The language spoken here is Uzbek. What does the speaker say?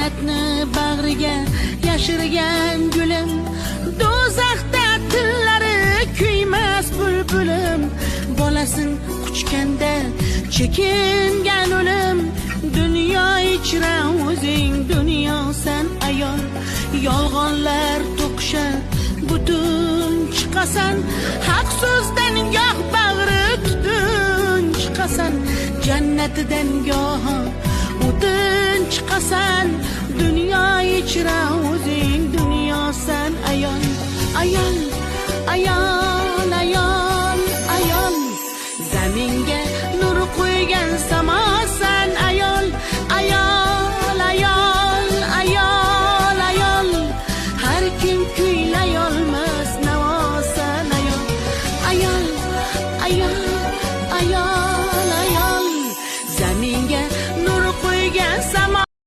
hasratni bag'riga yashirgan gulim, do'zaxda tillari kuymas bulbulim, bolasin quchganda chekingan o'lim, dunyo ichra o'zing dunyosan ayol, yolg'onlar to'qishar butun chiqasan, haq so'zdan goh bag'ri tutun chiqasan, jannatidan goh o'tin chiqasan, dunyo ichra o'zing dunyosan ayol, ayol.